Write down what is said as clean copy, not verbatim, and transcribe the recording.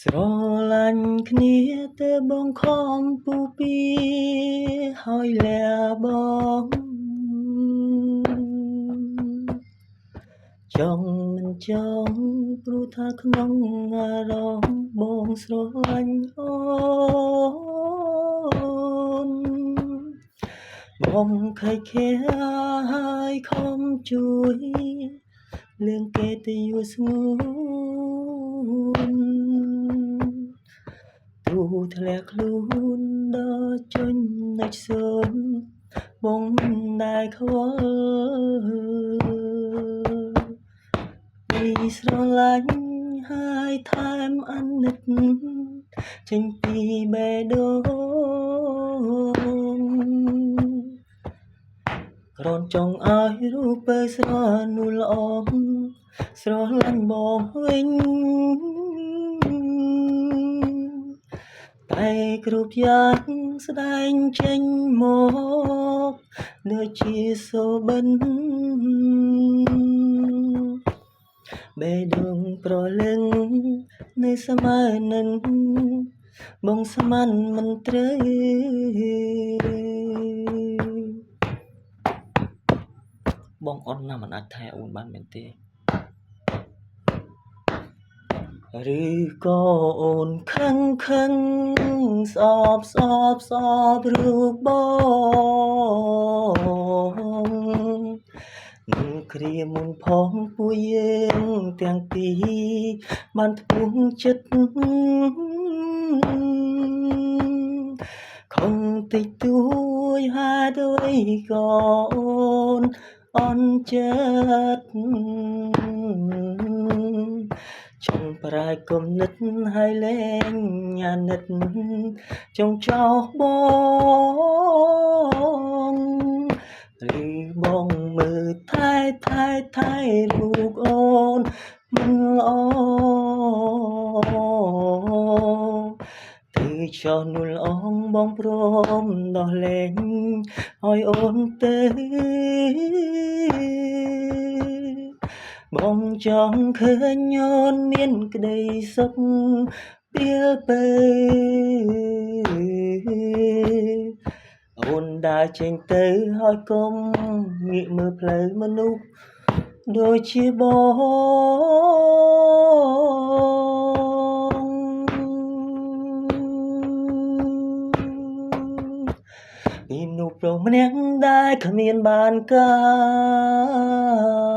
ស្រឡាញ់គ្នាទៅបងខំពូពីហើយលះបងចង់មិនចង់ព្រោះថាក្នុងអារម្មណ៍បងស្រឡាញ់អូនបងខៃខែហើយខំជួយលឿងគេទៅយូរស្ងួនទូធ្លាក់ខ្លួនដល់ជន់នៅសូនបងមិនដែលខ្វល់ពីស្រឡាញ់ហើយថែមអាណិតចេញពីបេះដូងក្រនចង់ឲ្យរូបបើស្រនួលល្អស្រឡាញ់បងវិញតែគ្រប់យ៉ាងស្ដែងចេញមកដូចជាសូបិនបេះដូងប្រលឹងនៅស្មើនឹងបងស្មានមិនត្រូវបងអត់ណាមិនអាចថែអូនបានមែនទេឬក៏អូនខឹងស្អប់រូបបងនឹងគ្រាមុនផងពួកយើងទាំងពីរបានផ្ពុះចិត្តខំតិចតួចហេតុអ្វីក៏អូនអន់ចិត្តចង់ប្រែគំនិតហើយលែងអាណិតចង់ចោលបងឬបងមើលថែរូបអូនមិនល្អទៅចោះនួលអងបងព្រមដោះលែងឲ្យអូនទៅបងចង់ឃើញអូនមានក្តីសុខពេលទៅអូនដើរចេញទៅហើយកុំងាកមើលផ្លូវមនុស្សដូចជាបងពីមនុស្សប្រុសម្នាក់ដែលគ្មានបានការ